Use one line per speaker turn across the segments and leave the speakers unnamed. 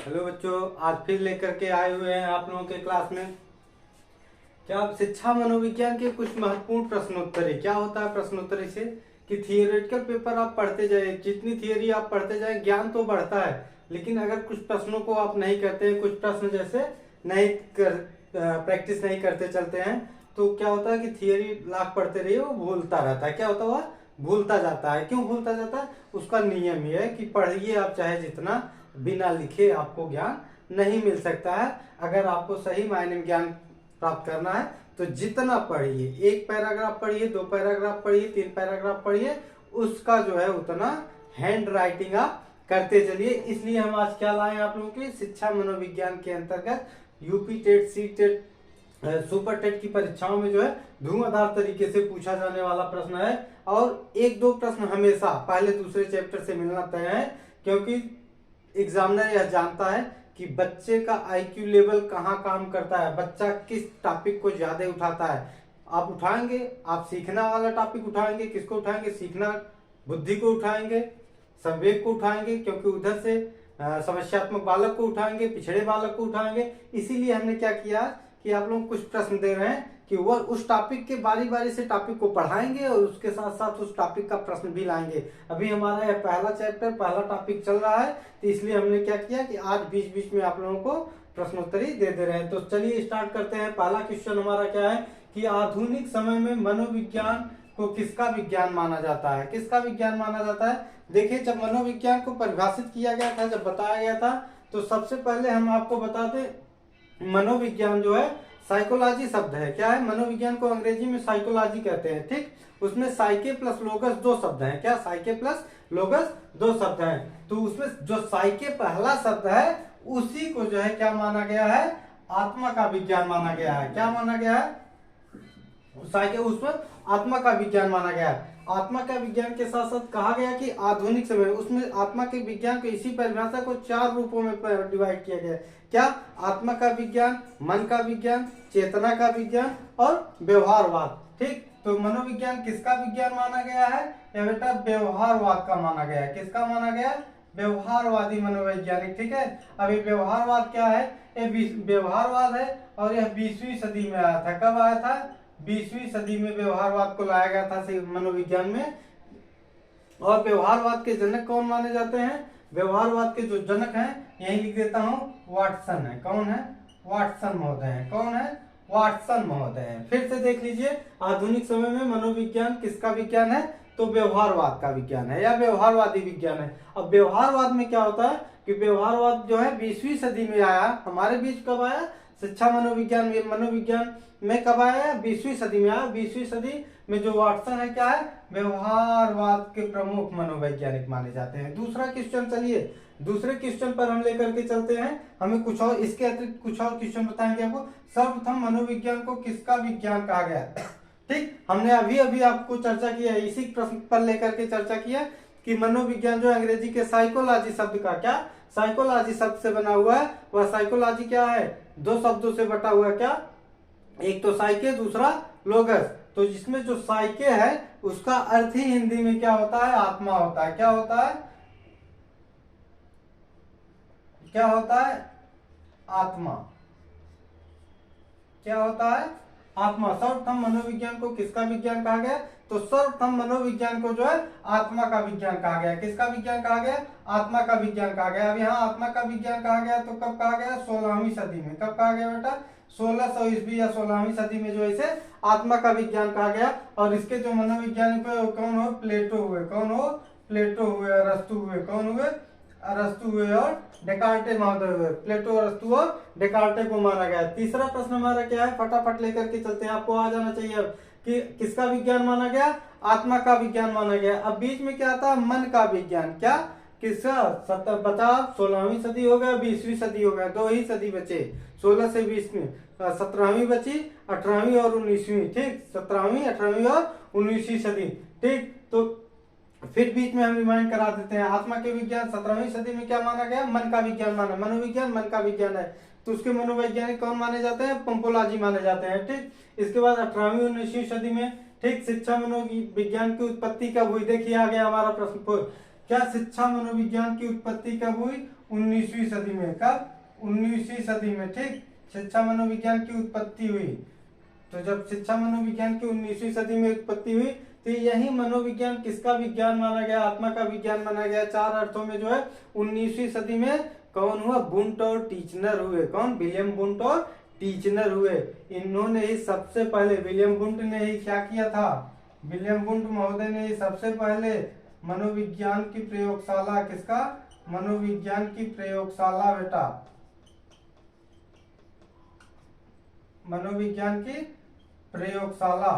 Hello बच्चों, आज फिर लेकर के आए हुए हैं आप लोगों के क्लास में। क्या शिक्षा मनोविज्ञान के कुछ महत्वपूर्ण प्रश्नोत्तरी। क्या होता है प्रश्नोत्तरी से कि थियोरेटिकल पेपर आप पढ़ते जाए, जितनी थियोरी आप पढ़ते जाए ज्ञान तो बढ़ता है, लेकिन अगर कुछ प्रश्नों को आप नहीं करते हैं, कुछ प्रश्न जैसे नहीं कर प्रैक्टिस नहीं करते चलते हैं, तो क्या होता है कि थियोरी लाख पढ़ते रहिए वो भूलता रहता है। क्या होता है वह भूलता जाता है। क्यों भूलता जाता है? उसका नियम ये है कि पढ़िए आप चाहे जितना, बिना लिखे आपको ज्ञान नहीं मिल सकता है। अगर आपको सही मायने में ज्ञान प्राप्त करना है तो जितना पढ़िए, एक पैराग्राफ पढ़िए, दो पैराग्राफ पढ़िए, तीन पैराग्राफ पढ़िए, उसका जो है उतना हैंड राइटिंग आप करते चलिए। इसलिए हम आज क्या लाए आप लोगों के शिक्षा मनोविज्ञान के अंतर्गत UP TET, C TET, super TET की परीक्षाओं में जो है धुआंधार तरीके से पूछा जाने वाला प्रश्न है। और एक दो प्रश्न हमेशा पहले दूसरे चैप्टर से मिलना तय है, क्योंकि एग्जामिनर यह जानता है कि बच्चे का आईक्यू लेवल कहाँ काम करता है, बच्चा किस टॉपिक को ज्यादा उठाता है। आप उठाएंगे, आप सीखना वाला टॉपिक उठाएंगे। किसको उठाएंगे? सीखना बुद्धि को उठाएंगे, संवेग को उठाएंगे, क्योंकि उधर से समस्यात्मक बालक को उठाएंगे, पिछड़े बालक को उठाएंगे। इसीलिए हमने क्या किया कि आप लोग कुछ प्रश्न दे रहे हैं कि वह उस टॉपिक के बारी बारी से टॉपिक को पढ़ाएंगे और उसके साथ साथ उस टॉपिक का प्रश्न भी लाएंगे। अभी हमारा यह पहला चैप्टर, पहला टॉपिक चल रहा है, तो इसलिए हमने क्या किया कि आज बीच बीच में आप लोगों को प्रश्नोत्तरी दे रहे हैं। तो चलिए स्टार्ट करते हैं। पहला क्वेश्चन हमारा क्या है कि आधुनिक समय में मनोविज्ञान को किसका विज्ञान माना जाता है? किसका विज्ञान माना जाता है? देखिए, जब मनोविज्ञान को परिभाषित किया गया था, जब बताया गया था, तो सबसे पहले हम आपको बता दें, मनोविज्ञान जो है साइकोलॉजी शब्द है। क्या है? मनोविज्ञान को अंग्रेजी में साइकोलॉजी कहते हैं। ठीक, उसमें साइके प्लस लोगस दो शब्द हैं। क्या? साइके प्लस लोगस दो शब्द हैं। तो उसमें जो साइके पहला शब्द है उसी को जो है क्या माना गया है? आत्मा का विज्ञान माना गया है। क्या माना गया है? साइके, उसमें आत्मा का विज्ञान माना गया है। आत्मा का विज्ञान के साथ साथ कहा गया कि आधुनिक समय, उसमें आत्मा के विज्ञान को, इसी परिभाषा को चार रूपों में डिवाइड किया गया है। क्या? आत्मा का विज्ञान, मन का विज्ञान, चेतना का विज्ञान और व्यवहारवाद। ठीक, तो मनोविज्ञान किसका विज्ञान माना गया है? या बेटा व्यवहारवाद का माना गया है। किसका माना गया? व्यवहारवादी मनोवैज्ञानिक। ठीक है, अभी व्यवहारवाद क्या है? ये व्यवहारवाद है और यह 20वीं सदी में आया था। कब आया था? 20वीं सदी में व्यवहारवाद को लाया गया था मनोविज्ञान में। और व्यवहारवाद के जनक कौन माने जाते हैं? व्यवहारवाद के जो जनक हैं, यही लिख देता हूं, वाटसन है। कौन है? वाटसन महोदय है। कौन है? वाटसन महोदय है। फिर से देख लीजिए, आधुनिक समय में मनोविज्ञान किसका विज्ञान है? तो व्यवहारवाद का विज्ञान है या व्यवहारवादी विज्ञान है। अब व्यवहारवाद में क्या होता है कि व्यवहारवाद जो है 20वीं सदी में आया। हमारे बीच कब आया? शिक्षा मनोविज्ञान में, मनोविज्ञान में कब आया? 20वीं सदी में आया। 20वीं सदी में जो वाटसन है क्या है? व्यवहारवाद के प्रमुख मनोवैज्ञानिक माने जाते हैं। दूसरा क्वेश्चन, चलिए दूसरे क्वेश्चन पर हम लेकर के चलते हैं। हमें कुछ और इसके अतिरिक्त कुछ और क्वेश्चन बताएंगे आपको। सर्वप्रथम मनोविज्ञान को किसका विज्ञान कहा गया? ठीक, हमने अभी अभी आपको चर्चा किया, इसी प्रश्न पर लेकर के चर्चा किया कि मनोविज्ञान जो अंग्रेजी के साइकोलॉजी शब्द का, क्या साइकोलॉजी शब्द से बना हुआ है, वह साइकोलॉजी क्या है? दो शब्दों से बटा हुआ है। क्या? एक तो साइके, दूसरा लोगस। तो जिसमें जो साइके है उसका अर्थ ही हिंदी में क्या होता है? आत्मा होता है। क्या होता है? क्या होता है? आत्मा। क्या होता है? आत्मा। सर्वप्रथम मनोविज्ञान को किसका विज्ञान कहा गया? तो सर्वप्रथम मनोविज्ञान को जो है आत्मा का विज्ञान कहा गया। किसका विज्ञान कहा गया? आत्मा का विज्ञान कहा गया। अब यहाँ आत्मा का विज्ञान कहा गया तो कब कहा गया? 16वीं सदी में। कब कहा गया बेटा? 1600 ईस्वी या 16वीं सदी में जो इसे आत्मा का विज्ञान कहा गया। और इसके जो मनोवैज्ञानिक हुए कौन हो? प्लेटो हुए। कौन हो? प्लेटो हुए, अरस्तु हुए। कौन हुए? अरस्तु हुए और डेकार्टे महोदय हुए। प्लेटो, अरस्तु और डेकार्टे को माना गया। तीसरा प्रश्न हमारा क्या है? फटाफट लेकर के चलते हैं, आपको आ जाना चाहिए अब कि किसका विज्ञान माना गया? आत्मा का विज्ञान माना गया। अब बीच में क्या था? मन का विज्ञान। क्या? किसका? 16वीं सदी हो गया, 20वीं सदी हो गया, दो ही सदी बचे। 16 से 20 में 17वीं बची, 18वीं और 19वीं। ठीक, 17वीं, 18वीं और 19वीं सदी। ठीक, तो फिर बीच में हम रिमाइंड करा देते हैं। आत्मा के विज्ञान 17वीं सदी में क्या माना गया? मन का विज्ञान माना। मनोविज्ञान मन का विज्ञान है, तो उसके मनोवैज्ञानिक कौन माने जाते हैं? पंपोलॉजी माने जाते हैं। ठीक, इसके बाद 18वीं 19वीं सदी में, ठीक, शिक्षा मनोविज्ञान की उत्पत्ति कब हुई? देखिए आ गया हमारा प्रश्न। क्या शिक्षा मनोविज्ञान की उत्पत्ति कब हुई 19वीं सदी में। कब? 19वीं सदी में। ठीक, शिक्षा मनोविज्ञान की उत्पत्ति हुई। तो जब शिक्षा मनोविज्ञान की 19वीं सदी में उत्पत्ति हुई तो यही मनोविज्ञान किसका विज्ञान माना गया? आत्मा का विज्ञान माना गया। चार अर्थों में जो है 19वीं सदी में कौन हुआ? वुंट और टीचनर हुए। कौन? विलियम वुंट और टीचनर हुए। इन्होंने ही सबसे पहले, विलियम वुंट ने ही क्या किया था? विलियम वुंट महोदय ने ही सबसे पहले मनोविज्ञान की प्रयोगशाला, किसका? मनोविज्ञान की प्रयोगशाला बेटा, मनोविज्ञान की प्रयोगशाला,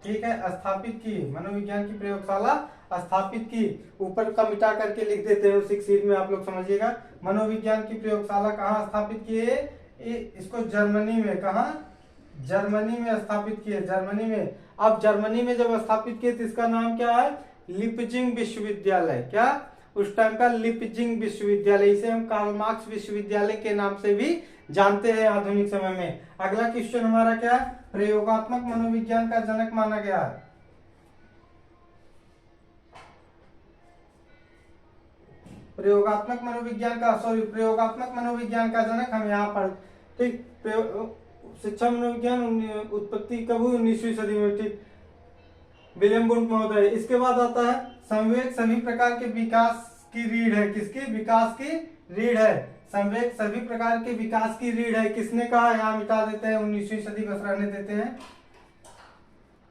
ठीक है, स्थापित की। मनोविज्ञान की प्रयोगशाला स्थापित की। ऊपर का मिटा करके लिख देते हैं उसी सीट में, आप लोग समझिएगा। मनोविज्ञान की प्रयोगशाला कहाँ स्थापित की है? इसको जर्मनी में। कहाँ? जर्मनी में स्थापित किए। जर्मनी में। अब जर्मनी में जब स्थापित किए तो इसका नाम क्या है? लिपजिंग विश्वविद्यालय। क्या? उस टाइम का लिपजिंग विश्वविद्यालय। इसे हम कार्ल मार्क्स विश्वविद्यालय के नाम से भी जानते हैं आधुनिक समय में। अगला क्वेश्चन हमारा क्या है? प्रयोगात्मक मनोविज्ञान का जनक माना गया है। प्रयोगात्मक मनोविज्ञान का जनक हम यहाँ पर, ठीक, शिक्षा मनोविज्ञान उत्पत्ति कब हुई? 19वीं सदी में। ठीक, विलियम वुंट महोदय। इसके बाद आता है संवेग सभी प्रकार के विकास की रीढ़ है। किसकी? विकास की रीढ़ है। संवेग सभी प्रकार के विकास की रीढ़ है। किसने कहा? यहाँ मिटा देते हैं, 19वीं सदी बस रहने देते हैं।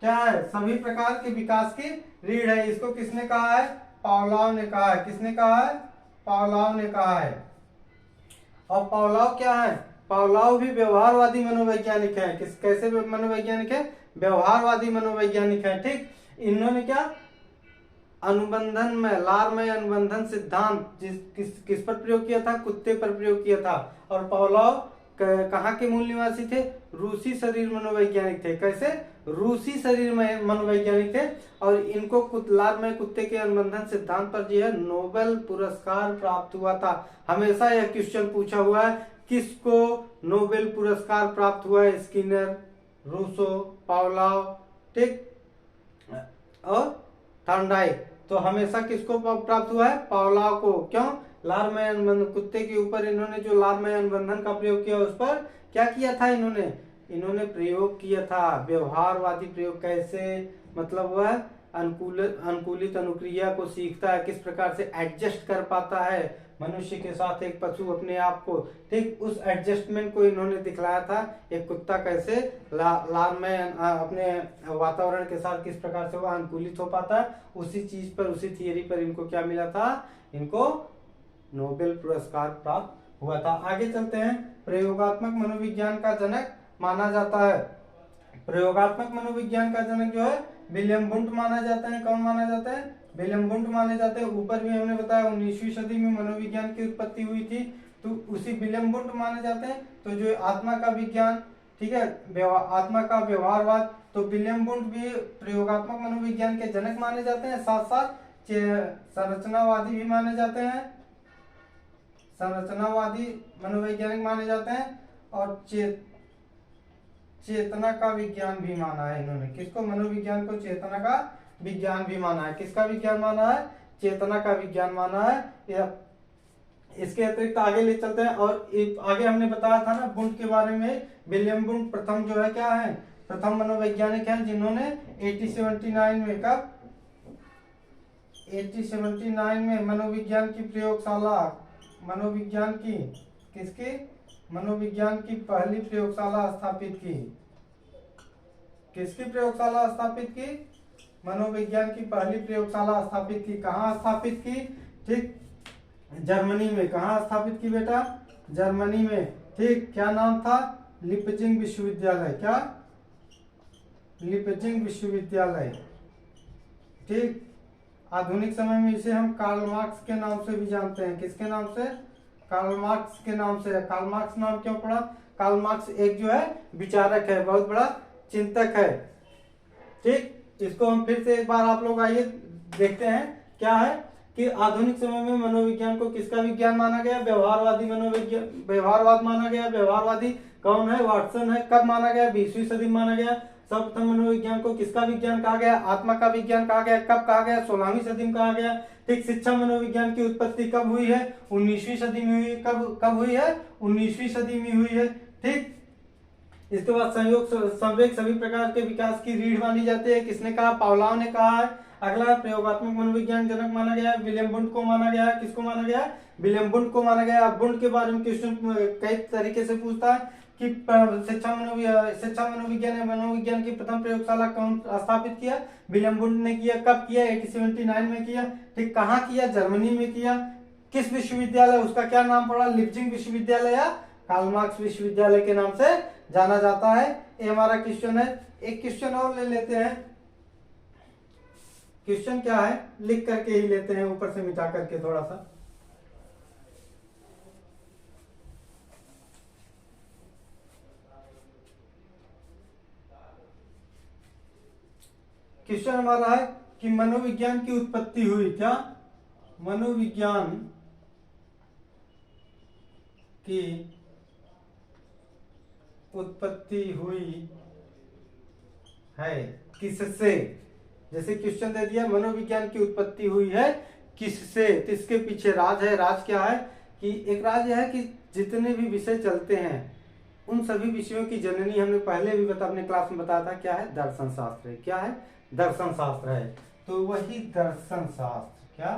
क्या है? सभी प्रकार के विकास की रीढ़ है। इसको किसने कहा है? पावलोव ने कहा है। किसने कहा है? पावलोव ने कहा है। और पावलोव क्या है? पावलोव भी व्यवहारवादी मनोवैज्ञानिक है। कैसे मनोवैज्ञानिक है? व्यवहारवादी मनोवैज्ञानिक है। ठीक, इन्होंने क्या अनुबंधन में, लारमय अनुबंधन सिद्धांत किस पर प्रयोग किया था? कुत्ते पर प्रयोग किया था। और पावलोव कहाँ के मूल निवासी थे? रूसी शरीर मनोवैज्ञानिक थे। कैसे? रूसी शरीर में मनोवैज्ञानिक थे। और इनको लारमय कुत्ते के अनुबंधन सिद्धांत पर जो है नोबेल पुरस्कार प्राप्त हुआ था। हमेशा यह क्वेश्चन पूछा हुआ है, किसको नोबेल पुरस्कार प्राप्त हुआ है? स्किनर, रूसो, पावलोव, ठीक, और थॉर्नडाइक। तो हमेशा किसको प्राप्त हुआ है? पावलोव को। क्यों? लारमय अनुबंधन, कुत्ते के ऊपर इन्होंने जो लारमय अनुबंधन का प्रयोग किया उस पर क्या किया था? इन्होंने प्रयोग किया था व्यवहारवादी प्रयोग। कैसे? मतलब वह अनुकूलित अनुक्रिया को सीखता है, किस प्रकार से एडजस्ट कर पाता है मनुष्य के साथ एक पशु अपने आप को। ठीक, उस एडजस्टमेंट को इन्होंने दिखलाया था। एक कुत्ता कैसे लारमय अपने वातावरण के साथ किस प्रकार से वह अनुकूलित हो पाता है, उसी चीज पर, उसी थियरी पर इनको क्या मिला था? इनको नोबेल पुरस्कार प्राप्त हुआ था। आगे चलते हैं। प्रयोगात्मक मनोविज्ञान का जनक माना जाता है। प्रयोगात्मक मनोविज्ञान का जनक जो है विलियम वुंट माना जाता है। कौन माना जाता है? विलियम वुंट माने जाते हैं। ऊपर भी हमने बताया 19वीं सदी में मनोविज्ञान की उत्पत्ति हुई थी, तो उसी विलियम वुंट माने जाते हैं। तो जो आत्मा का विज्ञान, ठीक है, आत्मा का व्यवहारवाद, तो विलियम वुंट भी प्रयोगात्मक मनोविज्ञान के जनक माने जाते हैं। साथ साथ संरचनावादी भी माने जाते हैं, संरचनावादी मनोवैज्ञानिक माने जाते हैं। और चेतना का विज्ञान भी माना है इन्होंने। किसको? मनोविज्ञान को चेतना का विज्ञान भी माना है। किसका विज्ञान माना है? चेतना का विज्ञान माना है। इसके अतिरिक्त आगे ले चलते हैं। और आगे हमने बताया था ना वुंट के बारे में। विलियम वुंट प्रथम जो है क्या है? प्रथम मनोवैज्ञानिक हैं जिन्होंने 1879 में, कब? 1879 में मनोविज्ञान की प्रयोगशाला, मनोविज्ञान की, किसकी? मनोविज्ञान की पहली प्रयोगशाला स्थापित की। किसकी प्रयोगशाला स्थापित की? मनोविज्ञान की पहली प्रयोगशाला स्थापित की। कहाँ स्थापित की? ठीक, जर्मनी में। कहाँ स्थापित की बेटा? जर्मनी में। ठीक, क्या नाम था? लिपजिंग विश्वविद्यालय। क्या? लिपजिंग विश्वविद्यालय। ठीक, आधुनिक समय में इसे हम कार्ल मार्क्स के नाम से भी जानते हैं। किसके नाम से? कार्ल मार्क्स के नाम से। कार्ल मार्क्स नाम क्यों पड़ा? कार्ल मार्क्स एक जो है विचारक है, बहुत बड़ा चिंतक है। ठीक, इसको हम फिर से एक बार आप लोग आइए देखते हैं। क्या है कि आधुनिक समय में मनोविज्ञान को किसका विज्ञान माना गया? व्यवहारवादी मनोविज्ञान, व्यवहारवाद माना गया। व्यवहारवादी कौन है? वाटसन है। कब माना गया? 20वीं सदी में माना गया। सर्वप्रथम मनोविज्ञान को किसका विज्ञान कहा गया? आत्मा का विज्ञान कहा गया। कब कहा गया? 16वीं सदी में कहा गया। ठीक, शिक्षा मनोविज्ञान की उत्पत्ति कब हुई है? 19वीं सदी में हुई। कब हुई है? 19वीं सदी में हुई है। ठीक, इसके बाद संयोग संवेग सभी प्रकार के विकास की रीढ़ मानी जाती है। किसने कहा? पावलोव ने कहा है। अगला, प्रयोगात्मक मनोविज्ञान जनक माना गया है, विलियम वुंड को माना गया है। किसको माना गया? विलियम वुंड को माना गया। वुंड के बारे में क्वेश्चन कई तरीके से पूछता है कि शिक्षा मनोविज्ञान या मनोविज्ञान की प्रथम प्रयोगशाला कौन स्थापित किया? विलियम वुंड ने किया। कब किया? 1879 में किया। ठीक, कहाँ किया? जर्मनी में किया। किस विश्वविद्यालय? उसका क्या नाम पड़ा? लिप्जिंग विश्वविद्यालय या कार्ल मार्क्स विश्वविद्यालय के नाम से जाना जाता है। ये हमारा क्वेश्चन है। एक क्वेश्चन और ले लेते हैं। क्वेश्चन क्या है? लिख करके ही लेते हैं, ऊपर से मिटा करके थोड़ा सा। क्वेश्चन हमारा है कि मनोविज्ञान की उत्पत्ति हुई। क्या? मनोविज्ञान की उत्पत्ति हुई है किससे? जैसे क्वेश्चन दे दिया, मनोविज्ञान की उत्पत्ति हुई है किससे? तो इसके पीछे राज है। राज क्या है? कि एक राज है कि जितने भी विषय चलते हैं उन सभी विषयों की जननी, हमने पहले भी अपने क्लास में बताया था, क्या है? दर्शन शास्त्र है। क्या है? दर्शन शास्त्र है। तो वही दर्शन शास्त्र, क्या?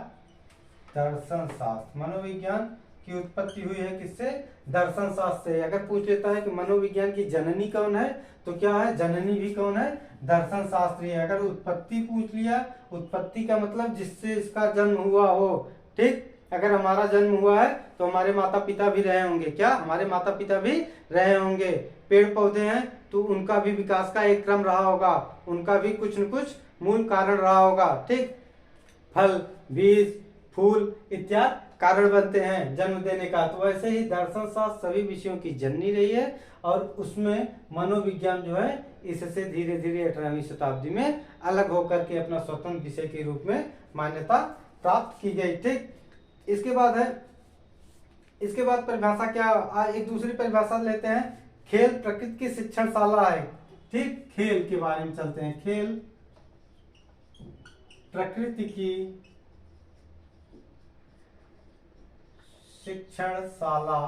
दर्शन शास्त्र। मनोविज्ञान की उत्पत्ति हुई है किससे? दर्शन शास्त्र से। अगर पूछ लेता है कि मनोविज्ञान की जननी कौन है, तो क्या है? जननी भी कौन है? दर्शन शास्त्री है। अगर उत्पत्ति पूछ लिया, उत्पत्ति का मतलब जिससे इसका जन्म हुआ हो। ठीक, अगर हमारा जन्म हुआ है तो हमारे माता पिता भी रहे होंगे। क्या? हमारे माता पिता भी रहे होंगे। पेड़ पौधे हैं तो उनका भी विकास का एक क्रम रहा होगा, उनका भी कुछ न कुछ मूल कारण रहा होगा। ठीक, फल, बीज, फूल इत्यादि कारण बनते हैं जन्म देने का। तो वैसे ही दर्शन शास्त्र सभी विषयों की जननी रही है और उसमें मनोविज्ञान जो है इससे धीरे धीरे 18वीं शताब्दी में अलग होकर के अपना स्वतंत्र विषय के रूप में मान्यता प्राप्त की गई। ठीक, इसके बाद है, इसके बाद परिभाषा क्या? एक दूसरी परिभाषा लेते हैं। खेल प्रकृति की शिक्षणशाला है। ठीक, खेल के बारे में चलते हैं। खेल प्रकृति की शिक्षणशाला,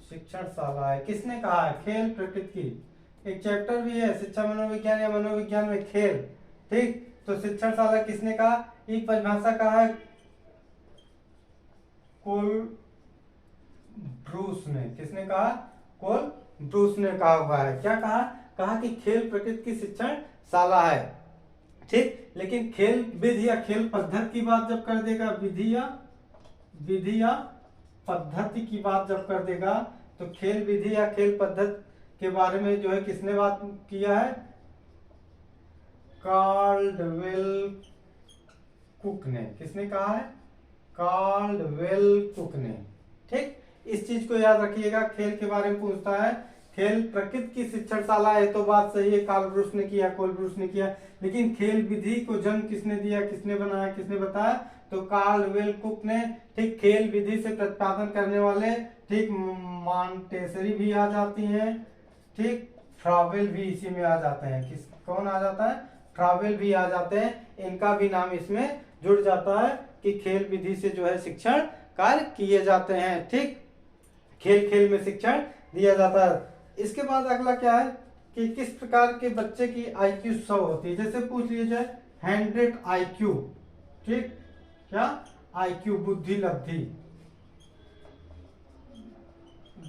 शिक्षणशाला है। किसने कहा है? खेल प्रकृति की। एक चैप्टर भी है शिक्षा मनोविज्ञान या मनोविज्ञान में, खेल। ठीक, तो शिक्षणशाला किसने कहा? एक परिभाषा कहा है कोल ब्रूस ने। किसने कहा? कोल ब्रूस ने कहा हुआ है। क्या कहा? कहा कि खेल प्रकृति की शिक्षणशाला है। ठीक, लेकिन खेल विधि या खेल पद्धति की बात जब कर देगा, विधि या पद्धति की बात जब कर देगा, तो खेल विधि या खेल पद्धति के बारे में जो है किसने बात किया है? कार्लवेल कुक ने। किसने कहा है? कार्लवेल कुक ने। ठीक, इस चीज को याद रखिएगा। खेल के बारे में पूछता है, खेल प्रकृति की शिक्षणशाला है, तो बात सही है, कार्ल ब्रूस ने किया, कोल ब्रूस ने किया। लेकिन खेल विधि को जन्म किसने दिया, किसने बनाया, किसने बताया? तो कार्लवेल कुक ने। ठीक, खेल विधि से प्रतिपादन करने वाले, ठीक, मॉन्टेसरी भी आ जाती हैं। ठीक, फ्रावेल भी इसी में आ जाते हैं। किस कौन आ जाता है? फ्रावेल भी आ जाते हैं। इनका भी नाम इसमें जुड़ जाता है कि खेल विधि से जो है शिक्षण कार्य किए जाते हैं। ठीक, खेल खेल में शिक्षण दिया जाता है। इसके बाद अगला क्या है कि किस प्रकार के बच्चे की IQ 100 होती है। जैसे पूछ लीजिए 100 IQ। ठीक, क्या? IQ बुद्धि लब्धि,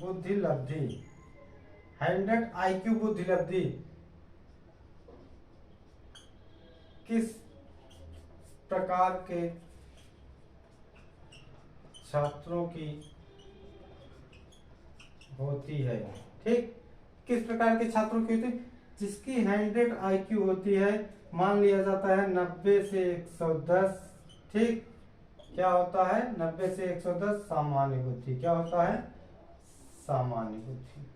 बुद्धि लब्धि। 100 IQ बुद्धि लब्धि किस प्रकार के छात्रों की होती है? ठीक, किस प्रकार के छात्रों की होती है? जिसकी 100 IQ होती है, मान लिया जाता है 90 से 110। ठीक, क्या होता है? 90 से 110 सामान्य बुद्धि। क्या होता है? सामान्य बुद्धि।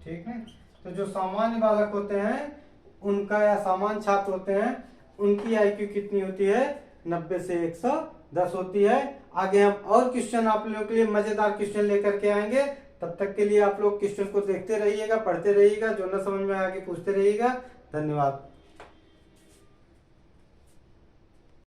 ठीक है, तो जो सामान्य बालक होते हैं उनका, या सामान्य छात्र होते हैं, उनकी IQ कितनी होती है? 90 से 110 होती है। आगे हम और क्वेश्चन आप लोगों के लिए मजेदार क्वेश्चन लेकर के आएंगे, तब तक के लिए आप लोग क्वेश्चन को देखते रहिएगा, पढ़ते रहिएगा, जो ना समझ में आगे पूछते रहिएगा। धन्यवाद।